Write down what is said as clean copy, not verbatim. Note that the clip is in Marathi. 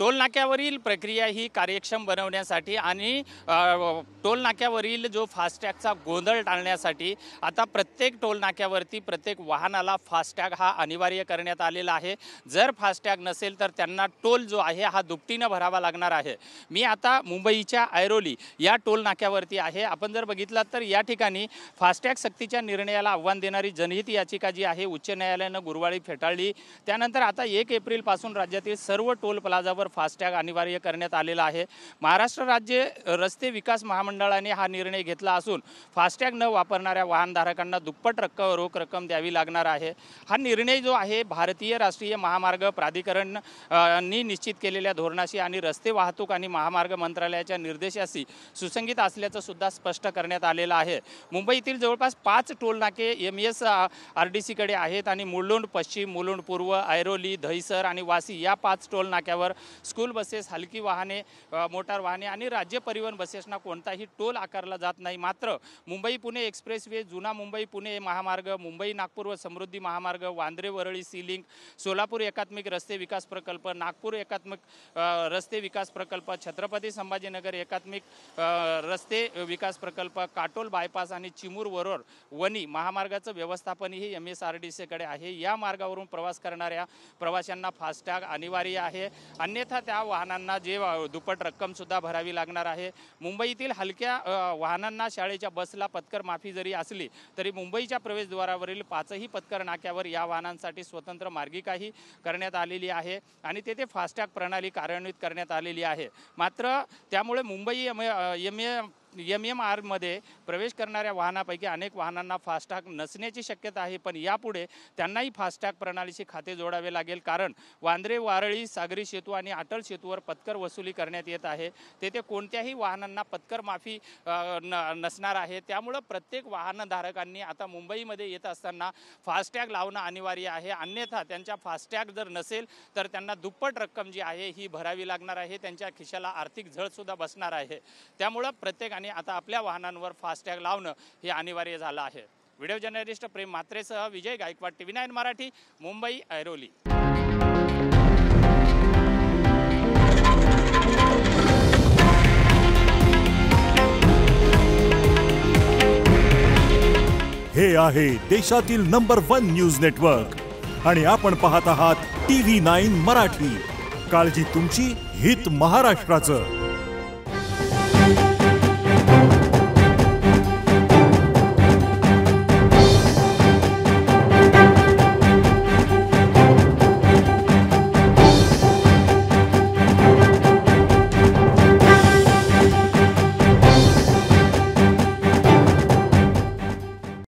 टोल नाक्यावरील प्रक्रिया ही कार्यक्षम बनवण्यासाठी आणि टोल नाक्यावरील जो फास्टॅगचा गोंधळ टाळण्यासाठी आता प्रत्येक टोल नाक्यावरती प्रत्येक वाहनाला फास्टॅग हा अनिवार्य करण्यात आलेला आहे। जर फास्टॅग नसेल तर त्यांना टोल जो आहे हा दुपटीने भरावा लागणार आहे। मी आता मुंबईच्या ऐरोली या टोल नाक्यावरती आहे। आपण जर बघितलं तर या ठिकाणी फास्टॅग सक्तीच्या निर्णयाला आव्हान देणारी जनहित याचिका जी आहे उच्च न्यायालयानं गुरुवारी फेटाळली। त्यानंतर आता 1 एप्रिल पासून राज्यातील सर्व टोल प्लाझावर फास्टॅग अनिवार्य करण्यात आलेला आहे। महाराष्ट्र राज्य रस्ते विकास महामंडळाने हा निर्णय घेतला असून फास्टॅग न वापरणाऱ्या वाहनधारकांना दुप्पट रोख रक्कम द्यावी लागणार आहे। हा निर्णय जो आहे भारतीय राष्ट्रीय महामार्ग प्राधिकरणनी निश्चित केलेल्या धोरणाशी आणि रस्ते वाहतूक आणि महामार्ग मंत्रालयाच्या निर्देशाशी सुसंगत असल्याचं सुद्धा स्पष्ट करण्यात आलेलं आहे। मुंबईतील जवळपास 5 टोल नाके MSRDC कडे आहेत आणि मुलुंड पश्चिम, मुलुंड पूर्व, ऐरोली, दहिसर आणि वासी या 5 टोल नाक्यावर स्कूल बसेस, हलकी वाहने, मोटार वाहने आणि राज्य परिवहन बसेसना कोणताही टोल आकारला जात नाही। मात्र मुंबई पुणे एक्सप्रेसवे, जुना मुंबई पुणे महामार्ग, मुंबई नागपूर व समृद्धी महामार्ग, वांद्रे वरळी सी लिंक, सोलापूर एकात्मिक रस्ते विकास प्रकल्प, नागपूर एकात्मिक रस्ते विकास प्रकल्प, छत्रपती संभाजीनगर एकात्मिक रस्ते विकास प्रकल्प, काटोल बायपास आणि चिमूर वरोर वणी महामार्गाचं व्यवस्थापनही MSRDC कडे आहे। या मार्गावरून प्रवास करणाऱ्या प्रवाशांना फास्टॅग अनिवार्य आहे, अन्यथा त्या वाहनांना जे दुप्पट रक्कम सुद्धा भरावी लागणार आहे। मुंबईतील हलक्या वाहनांना शाळेच्या बसला पत्कर माफी जरी असली तरी मुंबईच्या प्रवेशद्वारावरील 5ही पत्कर नाक्यावर या वाहनांसाठी स्वतंत्र मार्गिकाही करण्यात आलेली आहे आणि तेथे फास्टॅग प्रणाली कार्यान्वित करण्यात आलेली आहे। मात्र त्यामुळे मुंबई MMR मध्ये प्रवेश करणाऱ्या वाहनापैकी अनेक वाहनांना फास्टॅग नसण्याची शक्यता आहे, पण यापुढे त्यांनाही फास्टॅग प्रणालीशी खाते जोडावे लागेल, कारण वांद्रे वारळी सागरी सेतू आणि अटल सेतूवर पत्कर वसुली करण्यात येत आहे। तेथे कोणत्याही वाहनांना पत्कर माफी नसणार आहे। त्यामुळे प्रत्येक वाहनधारकांनी आता मुंबईमध्ये येत असताना फास्टॅग लावणं अनिवार्य आहे, अन्यथा त्यांच्या फास्टॅग जर नसेल तर त्यांना दुप्पट रक्कम जी आहे ही भरावी लागणार आहे, त्यांच्या खिशाला आर्थिक झळ सुद्धा बसणार आहे। त्यामुळे प्रत्येकाने आता आपल्या वाहनांवर फास्टॅग लावणं हे अनिवार्य झालं आहे। व्हिडिओ जर्नलिस्ट प्रेम म्हात्रेसह विजय गायकवाड, TV9 मराठी, मुंबई, ऐरोली। हे आहे देशातील नंबर 1 न्यूज नेटवर्क आणि आपण पाहत आहात TV9 मराठी। काळजी तुमची, हित महाराष्ट्राचं।